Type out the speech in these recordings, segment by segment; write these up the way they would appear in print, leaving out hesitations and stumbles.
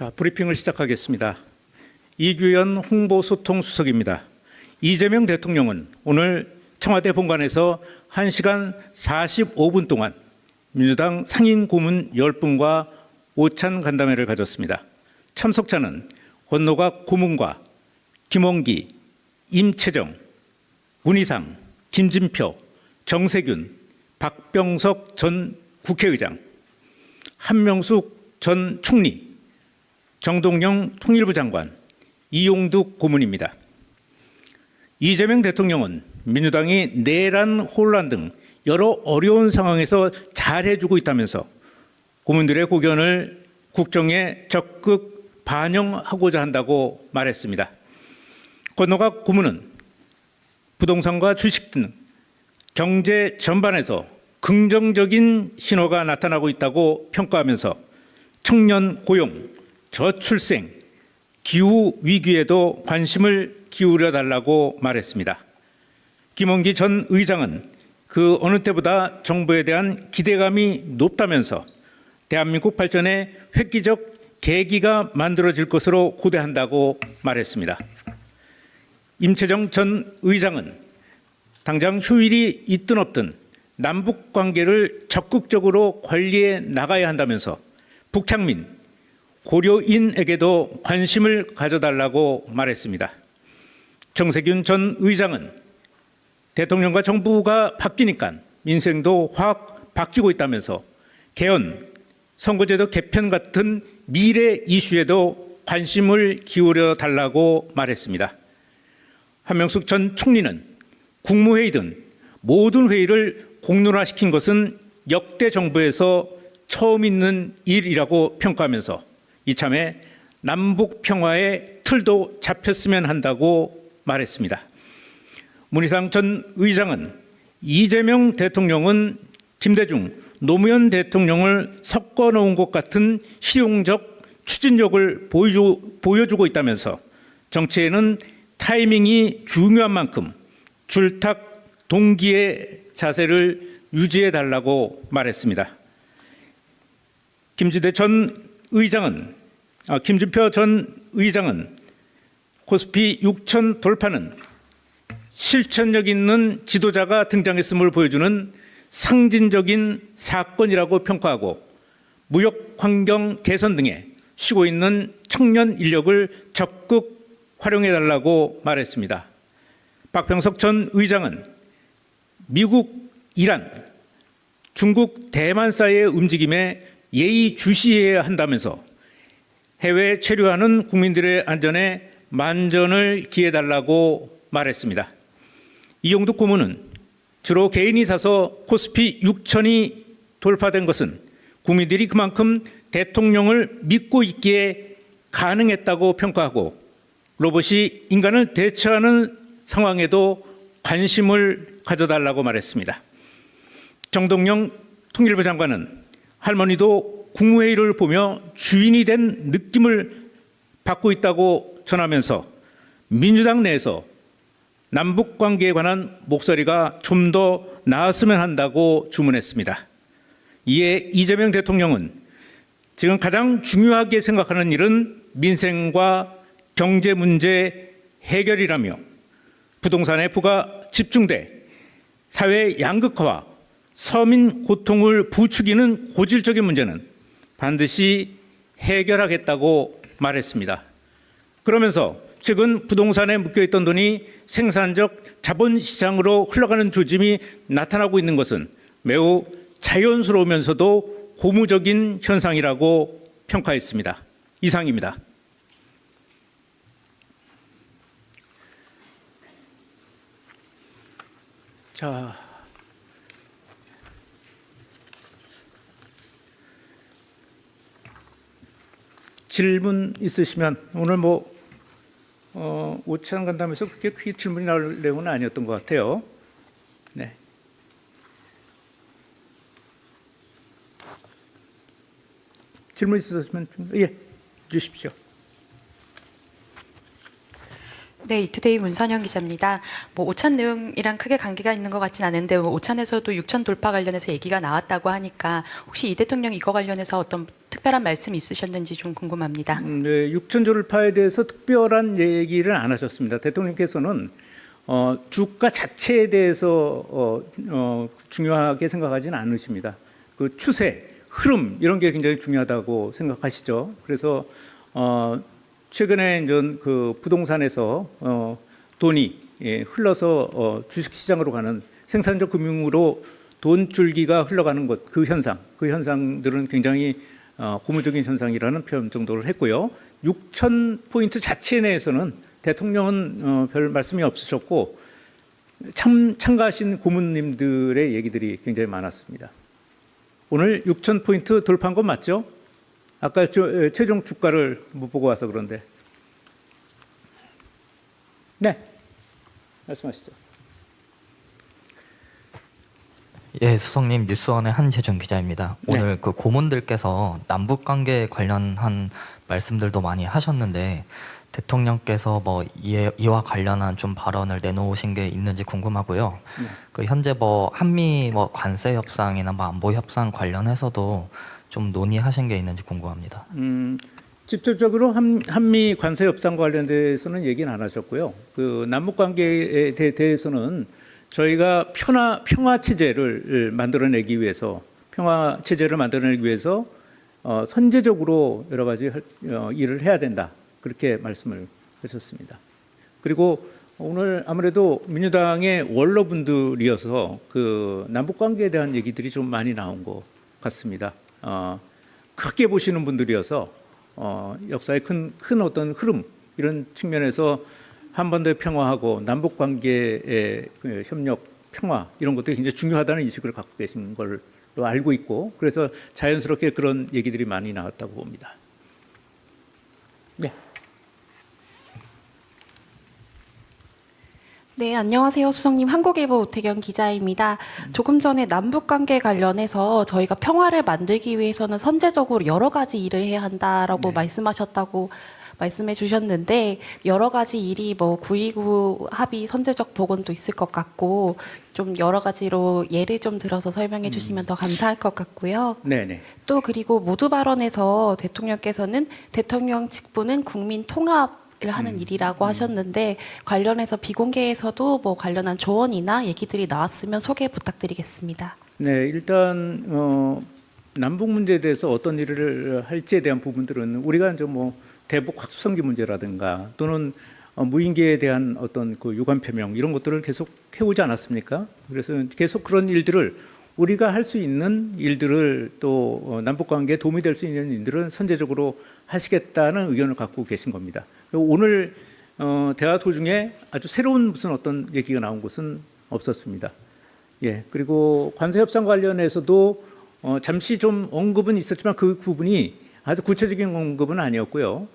자, 브리핑을 시작하겠습니다. 이규현 홍보소통수석입니다. 이재명 대통령은 오늘 청와대 본관에서 1시간 45분 동안 민주당 상임 고문 10분과 오찬 간담회를 가졌습니다. 참석자는 권노갑 고문과 김원기, 임채정, 문희상, 김진표, 정세균, 박병석 전 국회의장, 한명숙 전 총리, 정동영 통일부 장관, 이용득 고문입니다. 이재명 대통령은 민주당이 내란, 혼란 등 여러 어려운 상황에서 잘해주고 있다면서 고문들의 고견을 국정에 적극 반영하고자 한다고 말했습니다. 권노갑 고문은 부동산과 주식 등 경제 전반에서 긍정적인 신호가 나타나고 있다고 평가하면서 청년 고용, 저출생, 기후 위기에도 관심을 기울여 달라고 말했습니다. 김원기 전 의장은 그 어느 때보다 정부에 대한 기대감이 높다면서 대한민국 발전에 획기적 계기가 만들어질 것으로 고대한다고 말했습니다. 임채정 전 의장은 당장 휴일이 있든 없든 남북 관계를 적극적으로 관리해 나가야 한다면서 북향민, 고려인에게도 관심을 가져달라고 말했습니다. 정세균 전 의장은 대통령과 정부가 바뀌니까 민생도 확 바뀌고 있다면서 개헌, 선거제도 개편 같은 미래 이슈에도 관심을 기울여 달라고 말했습니다. 한명숙 전 총리는 국무회의든 모든 회의를 공론화시킨 것은 역대 정부에서 처음 있는 일이라고 평가하면서 이참에 남북 평화의 틀도 잡혔으면 한다고 말했습니다. 문희상 전 의장은 이재명 대통령은 김대중, 노무현 대통령을 섞어 놓은 것 같은 실용적 추진력을 보여주고 있다면서 정치에는 타이밍이 중요한 만큼 줄탁 동기의 자세를 유지해 달라고 말했습니다. 김진표 전 의장은 코스피 6천 돌파는 실천력 있는 지도자가 등장했음을 보여주는 상징적인 사건이라고 평가하고 무역 환경 개선 등에 쉬고 있는 청년 인력을 적극 활용해 달라고 말했습니다. 박병석 전 의장은 미국, 이란, 중국, 대만 사이의 움직임에 예의주시해야 한다면서 해외에 체류하는 국민들의 안전에 만전을 기해달라고 말했습니다. 이용득 고문은 주로 개인이 사서 코스피 6천이 돌파된 것은 국민들이 그만큼 대통령을 믿고 있기에 가능했다고 평가하고 로봇이 인간을 대체하는 상황에도 관심을 가져달라고 말했습니다. 정동영 통일부 장관은 할머니도 국무회의를 보며 주인이 된 느낌을 받고 있다고 전하면서 민주당 내에서 남북관계에 관한 목소리가 좀 더 나았으면 한다고 주문했습니다. 이에 이재명 대통령은 지금 가장 중요하게 생각하는 일은 민생과 경제 문제 해결이라며 부동산에 부가 집중돼 사회 양극화와 서민 고통을 부추기는 고질적인 문제는 반드시 해결하겠다고 말했습니다. 그러면서 최근 부동산에 묶여있던 돈이 생산적 자본시장으로 흘러가는 조짐이 나타나고 있는 것은 매우 자연스러우면서도 고무적인 현상이라고 평가했습니다. 이상입니다. 자, 질문 있으시면 오늘 오찬 간담회에서 그렇게 크게 질문이 나올 내용은 아니었던 것 같아요. 네. 질문 있으시면 예, 주십시오. 네, 이투데이 문선영 기자입니다. 오찬 내용이랑 크게 관계가 있는 것 같진 않은데 오찬에서도 6천 돌파 관련해서 얘기가 나왔다고 하니까 혹시 이 대통령 이거 관련해서 어떤 특별한 말씀이 있으셨는지 좀 궁금합니다. 네, 6천 돌파에 대해서 특별한 얘기를 안 하셨습니다. 대통령께서는 주가 자체에 대해서 중요하게 생각하지는 않으십니다. 그 추세, 흐름 이런 게 굉장히 중요하다고 생각하시죠. 그래서 최근에 이제 그 부동산에서 돈이 흘러서 주식시장으로 가는 생산적 금융으로 돈줄기가 흘러가는 것, 그 현상들은 굉장히 고무적인 현상이라는 표현 정도를 했고요. 6천 포인트 자체 내에서는 대통령은 별 말씀이 없으셨고 참가하신 고문님들의 얘기들이 굉장히 많았습니다. 오늘 6천 포인트 돌파한 건 맞죠? 아까 최종 주가를 못 보고 와서 그런데. 네, 말씀하시죠. 예, 수석님, 뉴스원의 한재준 기자입니다. 네. 오늘 그 고문들께서 남북 관계 관련한 말씀들도 많이 하셨는데 대통령께서 이와 관련한 좀 발언을 내놓으신 게 있는지 궁금하고요. 네. 그 현재 한미 관세 협상이나 안보 협상 관련해서도 좀 논의하신 게 있는지 궁금합니다. 직접적으로 한미 관세 협상 관련돼서는 얘기는 안 하셨고요. 그 남북 관계에 대해서는 저희가 평화 체제를 만들어내기 위해서 선제적으로 여러 가지 일을 해야 된다. 그렇게 말씀을 하셨습니다. 그리고 오늘 아무래도 민주당의 원로분들이어서 그 남북 관계에 대한 얘기들이 좀 많이 나온 것 같습니다. 크게 보시는 분들이어서 역사의 큰 어떤 흐름 이런 측면에서 한반도의 평화하고 남북 관계의 협력, 평화 이런 것도 굉장히 중요하다는 인식을 갖고 계신 걸로 알고 있고 그래서 자연스럽게 그런 얘기들이 많이 나왔다고 봅니다. 네. 네, 안녕하세요. 수석님, 한국일보 오태경 기자입니다. 조금 전에 남북관계 관련해서 저희가 평화를 만들기 위해서는 선제적으로 여러 가지 일을 해야 한다라고 말씀하셨다고 말씀해 주셨는데 여러 가지 일이 9.29 합의 선제적 복원도 있을 것 같고 좀 여러 가지로 예를 좀 들어서 설명해 주시면 더 감사할 것 같고요. 네네. 또 그리고 모두 발언에서 대통령께서는 대통령 직분은 국민 통합 을 하는 일이라고 하셨는데 관련해서 비공개에서도 관련한 조언이나 얘기들이 나왔으면 소개 부탁드리겠습니다. 네, 일단 남북 문제에 대해서 어떤 일을 할지에 대한 부분들은 우리가 이제 대북 확수성기 문제라든가 또는 무인기에 대한 어떤 그 유관 표명 이런 것들을 계속 해오지 않았습니까? 그래서 계속 그런 일들을 우리가 할 수 있는 일들을 또 남북 관계에 도움이 될 수 있는 일들은 선제적으로 하시겠다는 의견을 갖고 계신 겁니다. 오늘 대화 도중에 아주 새로운 무슨 어떤 얘기가 나온 것은 없었습니다. 예, 그리고 관세 협상 관련해서도 잠시 좀 언급은 있었지만 그 부분이 아주 구체적인 언급은 아니었고요.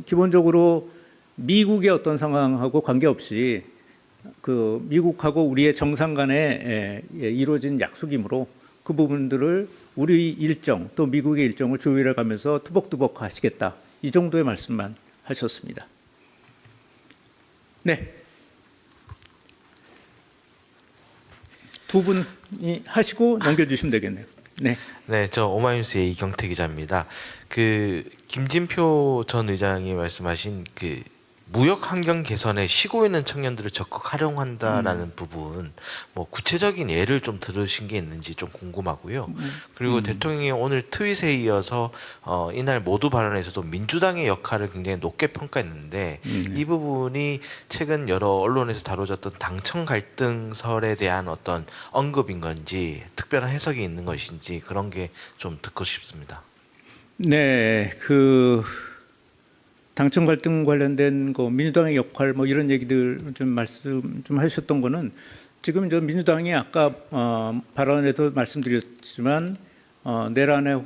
기본적으로 미국의 어떤 상황하고 관계없이 그 미국하고 우리의 정상 간에 이루어진 약속이므로 그 부분들을 우리 일정 또 미국의 일정을 조율해 가면서 투벅투벅 하시겠다. 이 정도의 말씀만 하셨습니다. 네. 두 분이 하시고 넘겨주시면 되겠네요. 네. 네, 저 오마이뉴스의 이경태 기자입니다. 그 김진표 전 의장이 말씀하신 그 무역 환경 개선에 쉬고 있는 청년들을 적극 활용한다라는 부분, 구체적인 예를 좀 들으신 게 있는지 좀 궁금하고요. 그리고 대통령이 오늘 트윗에 이어서 이날 모두 발언에서도 민주당의 역할을 굉장히 높게 평가했는데 이 부분이 최근 여러 언론에서 다뤄졌던 당청 갈등설에 대한 어떤 언급인 건지 특별한 해석이 있는 것인지 그런 게 좀 듣고 싶습니다. 네, 당청 갈등 관련된 민주당의 역할 이런 얘기들 좀 말씀 좀 하셨던 거는 지금 이제 민주당이 아까 발언에도 말씀드렸지만 내란의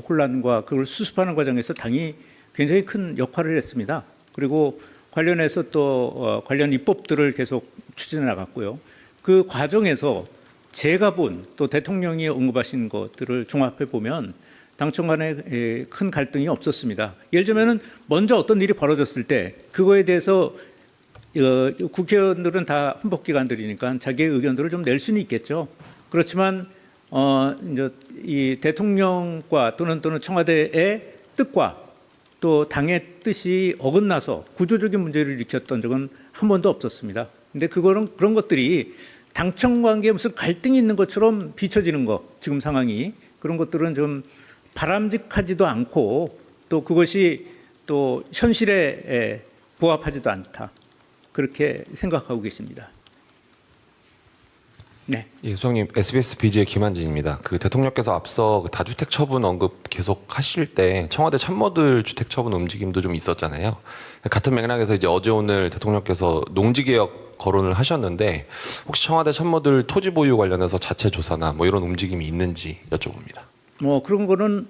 혼란과 그걸 수습하는 과정에서 당이 굉장히 큰 역할을 했습니다. 그리고 관련해서 또 관련 입법들을 계속 추진해 나갔고요. 그 과정에서 제가 본 또 대통령이 언급하신 것들을 종합해 보면 당청 간에 큰 갈등이 없었습니다. 예를 들면 먼저 어떤 일이 벌어졌을 때 그거에 대해서 국회의원들은 다 헌법기관들이니까 자기의 의견들을 좀 낼 수는 있겠죠. 그렇지만 이제 이 대통령과 또는 청와대의 뜻과 또 당의 뜻이 어긋나서 구조적인 문제를 일으켰던 적은 한 번도 없었습니다. 근데 그런 것들이 당청 관계에 무슨 갈등이 있는 것처럼 비춰지는 것, 지금 상황이 그런 것들은 좀 바람직하지도 않고 또 그것이 또 현실에 부합하지도 않다. 그렇게 생각하고 계십니다. 네. 예, 수석님, SBS BG의 김한진입니다. 그 대통령께서 앞서 그 다주택 처분 언급 계속 하실 때 청와대 참모들 주택 처분 움직임도 좀 있었잖아요. 같은 맥락에서 이제 어제 오늘 대통령께서 농지개혁 거론을 하셨는데 혹시 청와대 참모들 토지 보유 관련해서 자체 조사나 뭐 이런 움직임이 있는지 여쭤봅니다. 그런 거는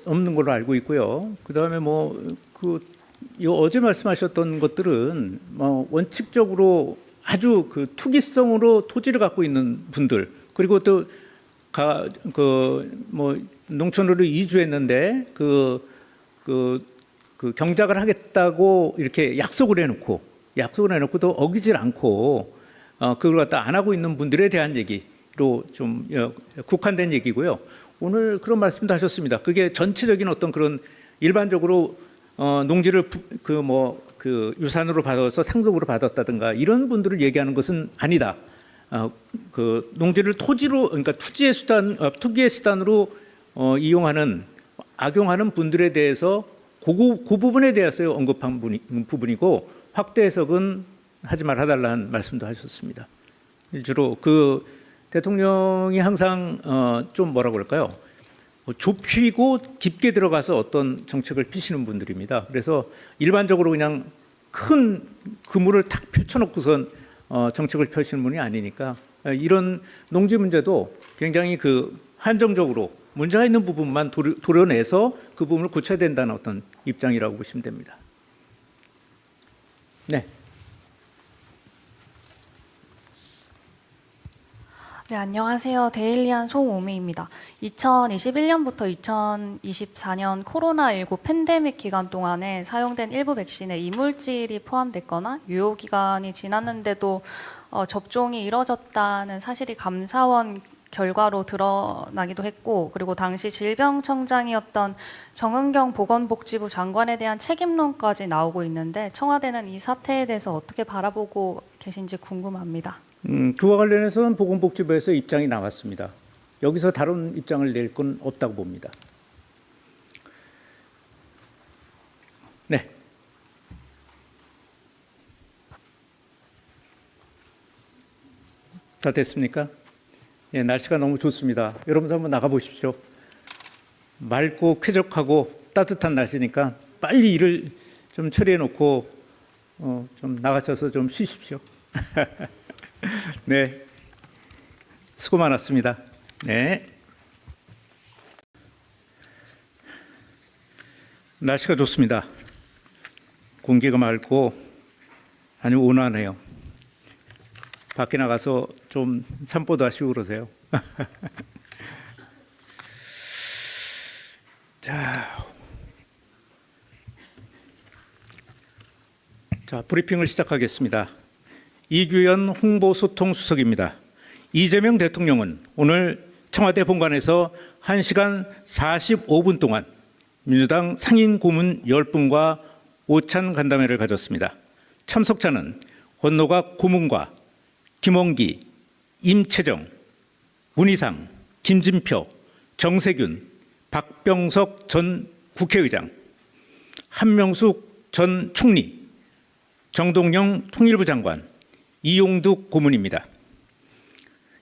없는 걸로 알고 있고요. 그다음에 어제 말씀하셨던 것들은 원칙적으로 아주 그 투기성으로 토지를 갖고 있는 분들, 그리고 또 농촌으로 이주했는데 그 경작을 하겠다고 이렇게 약속을 해놓고 또 어기질 않고 그걸 갖다 안 하고 있는 분들에 대한 얘기로 좀 국한된 얘기고요. 오늘 그런 말씀도 하셨습니다. 그게 전체적인 어떤 그런 일반적으로 농지를 유산으로 받아서 상속으로 받았다든가 이런 분들을 얘기하는 것은 아니다. 그 농지를 토지로, 그러니까 투기의 수단으로 악용하는 분들에 대해서 그 부분에 대해서 언급한 부분이고, 확대 해석은 하지 말아달라는 말씀도 하셨습니다. 주로 그 대통령이 항상 좀 뭐라고 그럴까요? 좁히고 깊게 들어가서 어떤 정책을 피시는 분들입니다. 그래서 일반적으로 그냥 큰 그물을 탁 펼쳐놓고선 정책을 펼치는 분이 아니니까 이런 농지 문제도 굉장히 그 한정적으로 문제가 있는 부분만 도려내서 그 부분을 고쳐야 된다는 어떤 입장이라고 보시면 됩니다. 네. 네, 안녕하세요. 데일리안 송오미입니다. 2021년부터 2024년 코로나19 팬데믹 기간 동안에 사용된 일부 백신에 이물질이 포함됐거나 유효 기간이 지났는데도 접종이 이뤄졌다는 사실이 감사원 결과로 드러나기도 했고, 그리고 당시 질병청장이었던 정은경 보건복지부 장관에 대한 책임론까지 나오고 있는데 청와대는 이 사태에 대해서 어떻게 바라보고 계신지 궁금합니다. 그와 관련해서는 보건복지부에서 입장이 나왔습니다. 여기서 다른 입장을 낼 건 없다고 봅니다. 네. 다 됐습니까? 예, 날씨가 너무 좋습니다. 여러분도 한번 나가보십시오. 맑고 쾌적하고 따뜻한 날씨니까 빨리 일을 좀 처리해 놓고 좀 나가셔서 좀 쉬십시오. 네, 수고 많았습니다. 네, 날씨가 좋습니다. 공기가 맑고 아주 온화하네요. 밖에 나가서 좀 산보도 하시고 그러세요. 자, 브리핑을 시작하겠습니다. 이규현 홍보소통수석입니다. 이재명 대통령은 오늘 청와대 본관에서 1시간 45분 동안 민주당 상임 고문 10분과 오찬 간담회를 가졌습니다. 참석자는 권노갑 고문과 김원기, 임채정, 문희상, 김진표, 정세균, 박병석 전 국회의장, 한명숙 전 총리, 정동영 통일부 장관, 이용득 고문입니다.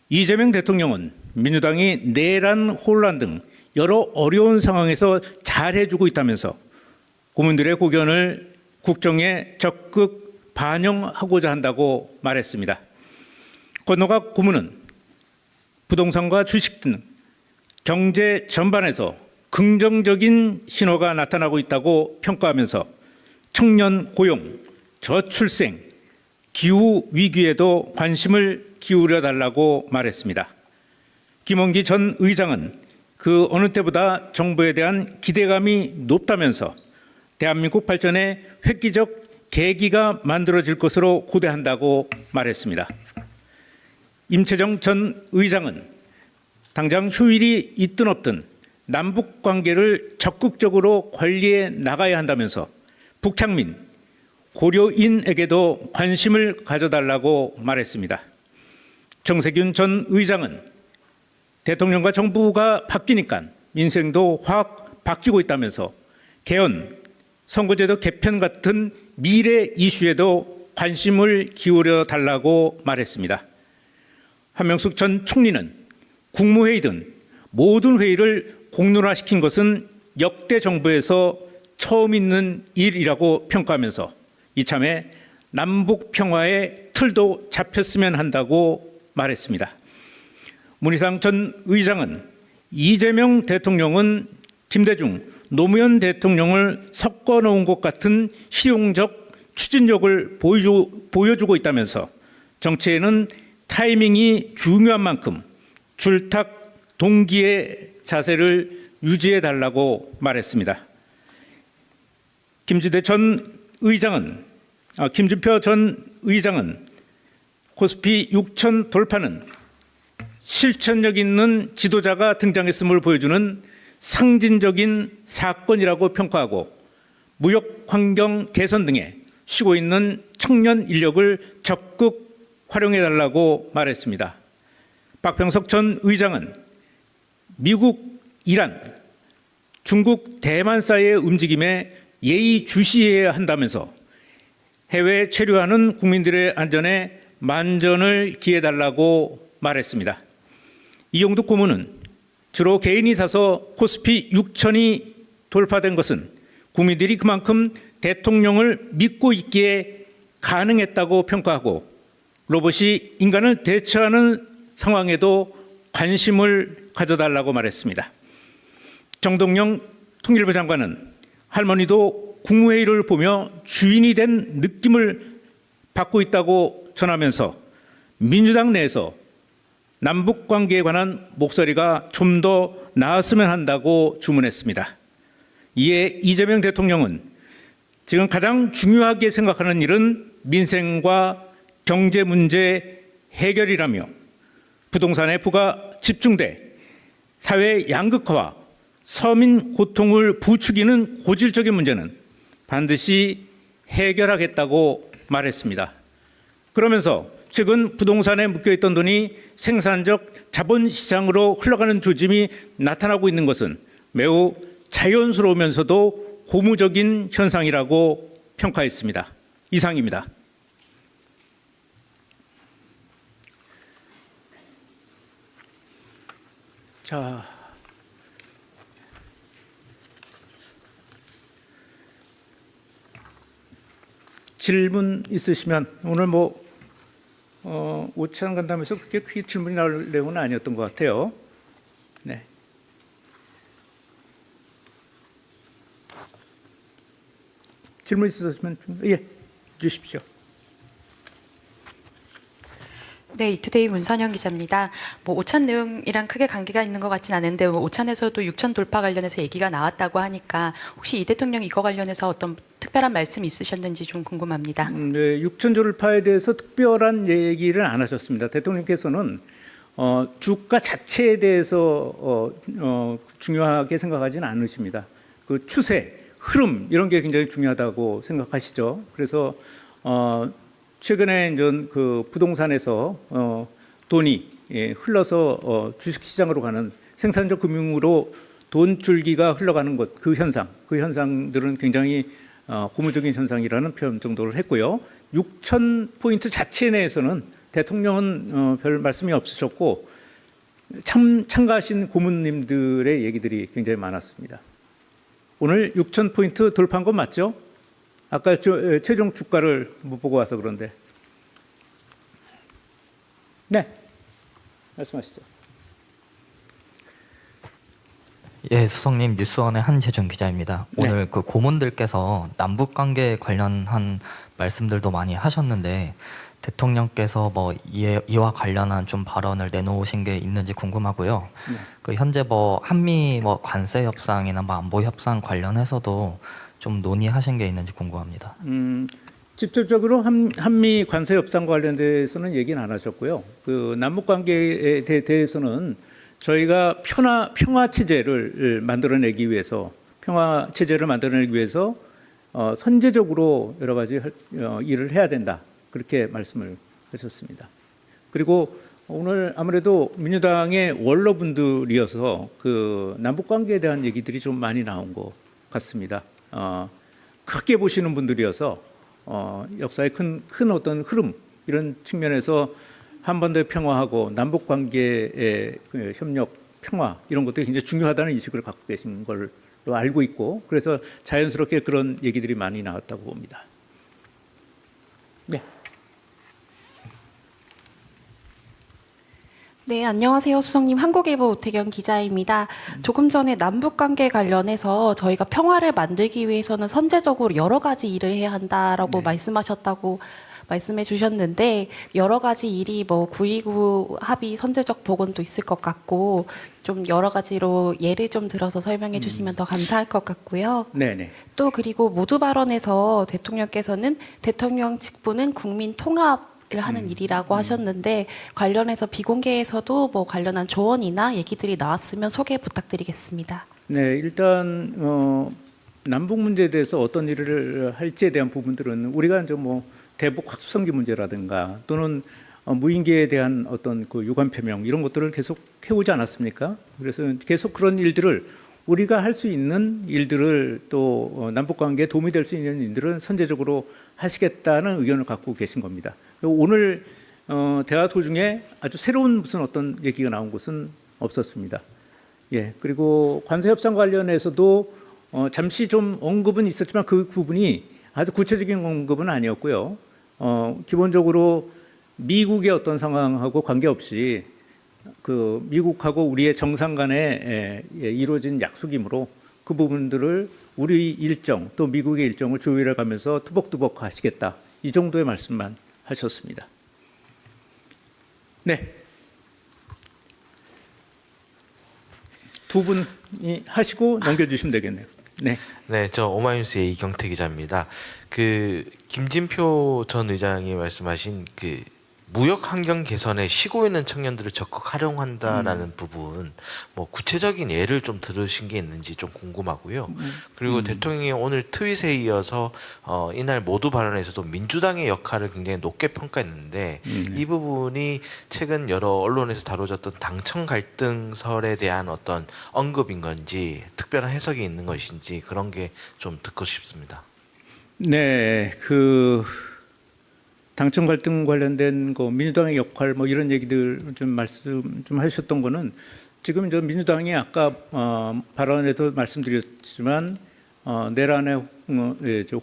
이재명 대통령은 민주당이 내란, 혼란 등 여러 어려운 상황에서 잘해주고 있다면서 고문들의 고견을 국정에 적극 반영하고자 한다고 말했습니다. 권노갑 고문은 부동산과 주식 등 경제 전반에서 긍정적인 신호가 나타나고 있다고 평가하면서 청년 고용, 저출생, 기후 위기에도 관심을 기울여 달라고 말했습니다. 김원기 전 의장은 그 어느 때보다 정부에 대한 기대감이 높다면서 대한민국 발전에 획기적 계기가 만들어질 것으로 고대한다고 말했습니다. 임채정 전 의장은 당장 휴일이 있든 없든 남북 관계를 적극적으로 관리해 나가야 한다면서 북향민, 고려인에게도 관심을 가져달라고 말했습니다. 정세균 전 의장은 대통령과 정부가 바뀌니까 민생도 확 바뀌고 있다면서 개헌, 선거제도 개편 같은 미래 이슈에도 관심을 기울여 달라고 말했습니다. 한명숙 전 총리는 국무회의든 모든 회의를 공론화시킨 것은 역대 정부에서 처음 있는 일이라고 평가하면서 이참에 남북 평화의 틀도 잡혔으면 한다고 말했습니다. 문희상 전 의장은 이재명 대통령은 김대중, 노무현 대통령을 섞어놓은 것 같은 실용적 추진력을 보여주고 있다면서 정치에는 타이밍이 중요한 만큼 줄탁 동기의 자세를 유지해 달라고 말했습니다. 김진표 전 의장은 코스피 6천 돌파는 실천력 있는 지도자가 등장했음을 보여주는 상징적인 사건이라고 평가하고 무역 환경 개선 등에 쉬고 있는 청년 인력을 적극 활용해 달라고 말했습니다. 박병석 전 의장은 미국, 이란, 중국, 대만 사이의 움직임에 예의주시해야 한다면서 해외에 체류하는 국민들의 안전에 만전을 기해달라고 말했습니다. 이용득 고문은 주로 개인이 사서 코스피 6천이 돌파된 것은 국민들이 그만큼 대통령을 믿고 있기에 가능했다고 평가하고 로봇이 인간을 대처하는 상황에도 관심을 가져달라고 말했습니다. 정동영 통일부 장관은 할머니도 국무회의를 보며 주인이 된 느낌을 받고 있다고 전하면서 민주당 내에서 남북 관계에 관한 목소리가 좀 더 나았으면 한다고 주문했습니다. 이에 이재명 대통령은 지금 가장 중요하게 생각하는 일은 민생과 경제 문제 해결이라며 부동산의 부가 집중돼 사회 양극화와 서민 고통을 부추기는 고질적인 문제는 반드시 해결하겠다고 말했습니다. 그러면서 최근 부동산에 묶여있던 돈이 생산적 자본시장으로 흘러가는 조짐이 나타나고 있는 것은 매우 자연스러우면서도 고무적인 현상이라고 평가했습니다. 이상입니다. 자, 질문 있으시면 오늘 오찬 간담회에서 그렇게 크게 질문이 나올 내용은 아니었던 것 같아요. 네. 질문 있으시면 주십시오. 네, 이투데이 문선영 기자입니다. 오찬 내용이랑 크게 관계가 있는 것 같진 않은데 오찬에서도 6천 돌파 관련해서 얘기가 나왔다고 하니까 혹시 이 대통령 이거 관련해서 어떤 특별한 말씀이 있으셨는지 좀 궁금합니다. 네, 6천 돌파에 대해서 특별한 얘기를 안 하셨습니다. 대통령께서는 주가 자체에 대해서 중요하게 생각하지는 않으십니다. 그 추세, 흐름 이런 게 굉장히 중요하다고 생각하시죠. 그래서 최근에 그 부동산에서 돈이 흘러서 주식시장으로 가는 생산적 금융으로 돈줄기가 흘러가는 것, 그 현상들은 굉장히 고무적인 현상이라는 표현 정도를 했고요. 6천 포인트 자체 내에서는 대통령은 별 말씀이 없으셨고 참가하신 고문님들의 얘기들이 굉장히 많았습니다. 오늘 6천 포인트 돌파한 건 맞죠? 아까 최종 주가를 못 보고 와서 그런데. 네, 말씀하시죠. 예, 수석님 뉴스원의 한재준 기자입니다. 네. 오늘 그 고문들께서 남북 관계 관련한 말씀들도 많이 하셨는데 대통령께서 이와 관련한 좀 발언을 내놓으신 게 있는지 궁금하고요. 네. 그 현재 한미 관세 협상이나 안보 협상 관련해서도 좀 논의하신 게 있는지 궁금합니다. 직접적으로 한미 관세 협상과 관련돼서는 얘기는 안 하셨고요. 그 남북 관계에 대해서는 저희가 평화 체제를 만들어내기 위해서 선제적으로 여러 가지 일을 해야 된다. 그렇게 말씀을 하셨습니다. 그리고 오늘 아무래도 민주당의 원로분들이어서 그 남북 관계에 대한 얘기들이 좀 많이 나온 것 같습니다. 크게 보시는 분들이어서 역사의 큰 어떤 흐름 이런 측면에서 한반도의 평화하고 남북 관계의 그 협력 평화 이런 것들이 굉장히 중요하다는 인식을 갖고 계신 걸로 알고 있고 그래서 자연스럽게 그런 얘기들이 많이 나왔다고 봅니다. 네. 네, 안녕하세요. 수석님, 한국일보 오태경 기자입니다. 조금 전에 남북 관계 관련해서 저희가 평화를 만들기 위해서는 선제적으로 여러 가지 일을 해야 한다라고 말씀하셨다고 말씀해 주셨는데 여러 가지 일이 뭐 9.29 합의 선제적 복원도 있을 것 같고 좀 여러 가지로 예를 좀 들어서 설명해 주시면 더 감사할 것 같고요. 네네. 또 그리고 모두 발언에서 대통령께서는 대통령 직분은 국민 통합 을 하는 일이라고 하셨는데 관련해서 비공개에서도 뭐 관련한 조언이나 얘기들이 나왔으면 소개 부탁드리겠습니다. 네, 일단 남북 문제에 대해서 어떤 일을 할지에 대한 부분들은 우리가 이제 뭐 대북 확성기 문제라든가 또는 무인기에 대한 어떤 그 유관 표명 이런 것들을 계속 해오지 않았습니까? 그래서 계속 그런 일들을 우리가 할 수 있는 일들을 또 남북 관계에 도움이 될 수 있는 일들은 선제적으로 하시겠다는 의견을 갖고 계신 겁니다. 오늘 대화 도중에 아주 새로운 무슨 어떤 얘기가 나온 것은 없었습니다. 예, 그리고 관세 협상 관련해서도 잠시 좀 언급은 있었지만 그 부분이 아주 구체적인 언급은 아니었고요. 기본적으로 미국의 어떤 상황하고 관계없이 그 미국하고 우리의 정상 간에 이루어진 약속이므로 그 부분들을 우리 일정 또 미국의 일정을 조율해 가면서 투벅투벅 하시겠다. 이 정도의 말씀만 하셨습니다. 네. 두 분이 하시고 넘겨주시면 되겠네요. 네. 네, 저 오마이뉴스의 이경태 기자입니다. 그 김진표 전 의장이 말씀하신 그 무역 환경 개선에 쉬고 있는 청년들을 적극 활용한다라는 부분, 뭐 구체적인 예를 좀 들으신 게 있는지 좀 궁금하고요. 그리고 대통령이 오늘 트윗에 이어서 이날 모두 발언에서도 민주당의 역할을 굉장히 높게 평가했는데 이 부분이 최근 여러 언론에서 다뤄졌던 당청 갈등설에 대한 어떤 언급인 건지 특별한 해석이 있는 것인지 그런 게 좀 듣고 싶습니다. 네, 그 당청 갈등 관련된 거 민주당의 역할 뭐 이런 얘기들 좀 말씀 좀 하셨던 거는 지금 저 민주당이 아까 발언에도 말씀드렸지만 내란의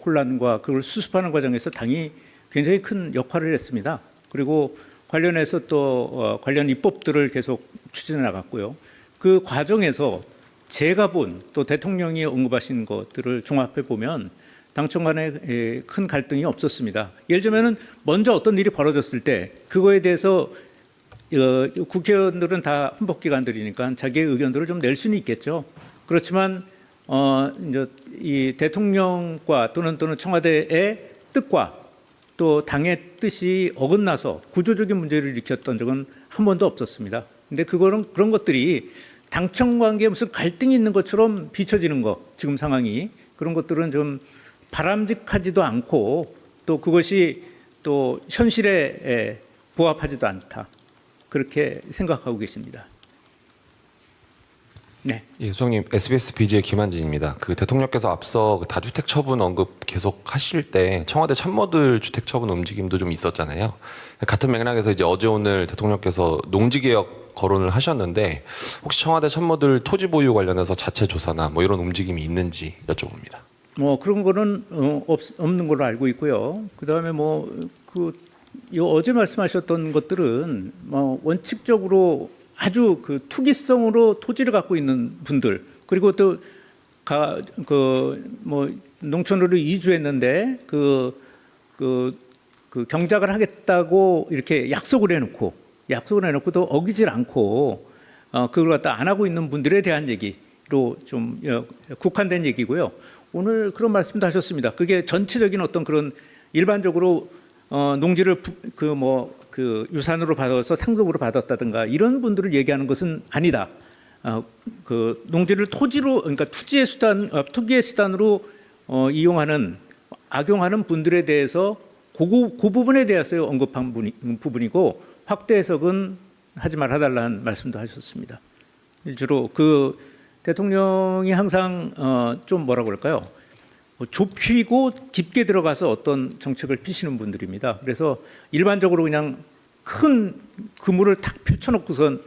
혼란과 그걸 수습하는 과정에서 당이 굉장히 큰 역할을 했습니다. 그리고 관련해서 또 관련 입법들을 계속 추진해 나갔고요. 그 과정에서 제가 본 또 대통령이 언급하신 것들을 종합해 보면 당청 간에 큰 갈등이 없었습니다. 예를 들면 먼저 어떤 일이 벌어졌을 때 그거에 대해서 국회의원들은 다 헌법기관들이니까 자기의 의견들을 좀 낼 수는 있겠죠. 그렇지만 이제 이 대통령과 또는 청와대의 뜻과 또 당의 뜻이 어긋나서 구조적인 문제를 일으켰던 적은 한 번도 없었습니다. 근데 그런 것들이 당청 관계에 무슨 갈등이 있는 것처럼 비춰지는 거 지금 상황이 그런 것들은 좀 바람직하지도 않고 또 그것이 또 현실에 부합하지도 않다. 그렇게 생각하고 계십니다. 네. 예, 수석님, SBS BG의 김한진입니다. 그 대통령께서 앞서 그 다주택 처분 언급 계속 하실 때 청와대 참모들 주택 처분 움직임도 좀 있었잖아요. 같은 맥락에서 이제 어제 오늘 대통령께서 농지개혁 거론을 하셨는데 혹시 청와대 참모들 토지 보유 관련해서 자체 조사나 뭐 이런 움직임이 있는지 여쭤봅니다. 뭐 그런 거는 없는 걸로 알고 있고요. 그다음에 어제 말씀하셨던 것들은 뭐 원칙적으로 아주 그 투기성으로 토지를 갖고 있는 분들 그리고 또 농촌으로 이주했는데 그 경작을 하겠다고 이렇게 약속을 해놓고 또 어기질 않고 그걸 갖다 안 하고 있는 분들에 대한 얘기로 좀 국한된 얘기고요. 오늘 그런 말씀도 하셨습니다. 그게 전체적인 어떤 그런 일반적으로 농지를 유산으로 받아서 상속으로 받았다든가 이런 분들을 얘기하는 것은 아니다. 그 농지를 토지로 그러니까 투기의 수단으로 이용하는 악용하는 분들에 대해서 그 부분에 대해서 언급한 부분이고 확대 해석은 하지 말아달라는 말씀도 하셨습니다. 주로 그 대통령이 항상 좀 뭐라고 그럴까요? 좁히고 깊게 들어가서 어떤 정책을 피시는 분들입니다. 그래서 일반적으로 그냥 큰 그물을 탁 펼쳐놓고선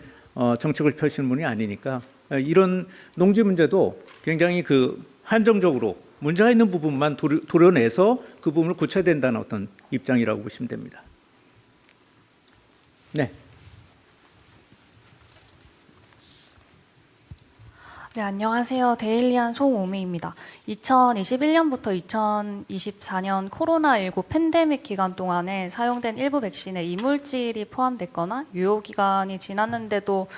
정책을 펴시는 분이 아니니까 이런 농지 문제도 굉장히 그 한정적으로 문제가 있는 부분만 도려내서 그 부분을 고쳐야 된다는 어떤 입장이라고 보시면 됩니다. 네. 네, 안녕하세요. 데일리안 송오미입니다. 2021년부터 2024년 코로나19 팬데믹 기간 동안에 사용된 일부 백신에 이물질이 포함됐거나 유효 기간이 지났는데도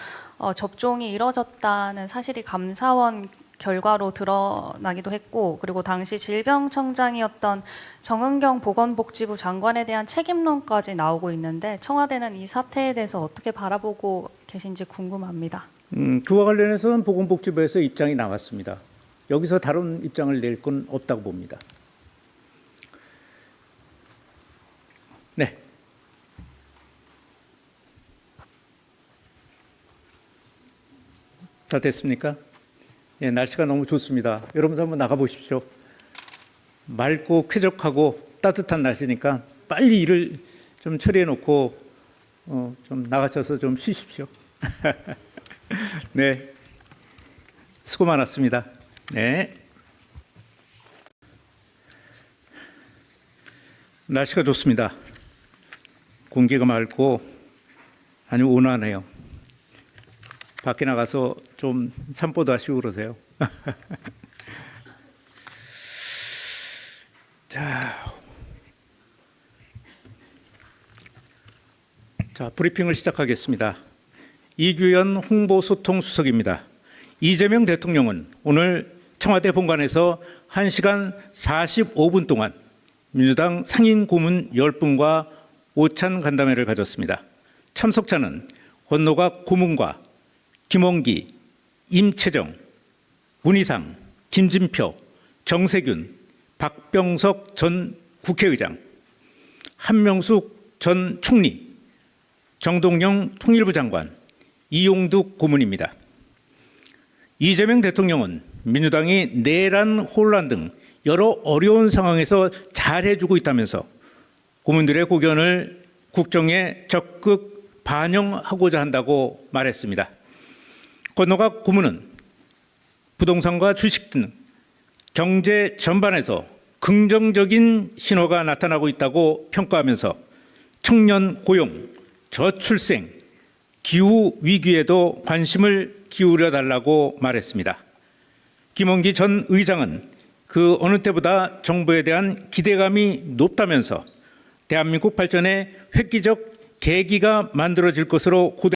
접종이 이뤄졌다는 사실이 감사원 결과로 드러나기도 했고, 그리고 당시 질병청장이었던 정은경 보건복지부 장관에 대한 책임론까지 나오고 있는데 청와대는 이 사태에 대해서 어떻게 바라보고 계신지 궁금합니다. 그와 관련해서는 보건복지부에서 입장이 나왔습니다. 여기서 다른 입장을 낼 건 없다고 봅니다. 네. 다 됐습니까? 예, 날씨가 너무 좋습니다. 여러분들 한번 나가 보십시오. 맑고 쾌적하고 따뜻한 날씨니까 빨리 일을 좀 처리해 놓고 좀 나가셔서 좀 쉬십시오. 네, 수고 많았습니다. 네. 날씨가 좋습니다. 공기가 맑고 아주 온화하네요. 밖에 나가서 좀 산보도 하시고 그러세요. 자, 브리핑을 시작하겠습니다. 이규현 홍보소통수석입니다. 이재명 대통령은 오늘 청와대 본관에서 1시간 45분 동안 민주당 상임 고문 10분과 오찬 간담회를 가졌습니다. 참석자는 권노갑 고문과 김원기, 임채정, 문희상, 김진표, 정세균, 박병석 전 국회의장, 한명숙 전 총리, 정동영 통일부 장관, 이용득 고문입니다. 이재명 대통령은 민주당이 내란, 혼란 등 여러 어려운 상황에서 잘해주고 있다면서 고문들의 고견을 국정에 적극 반영하고자 한다고 말했습니다. 권노갑 고문은 부동산과 주식 등 경제 전반에서 긍정적인 신호가 나타나고 있다고 평가하면서 청년 고용, 저출생, 기후 위기에도 관심을 기울여 달라고 말했습니다. 김원기 전 의장은 그 어느 때보다 정부에 대한 기대감이 높다면서 대한민국 발전에 획기적 계기가 만들어질 것으로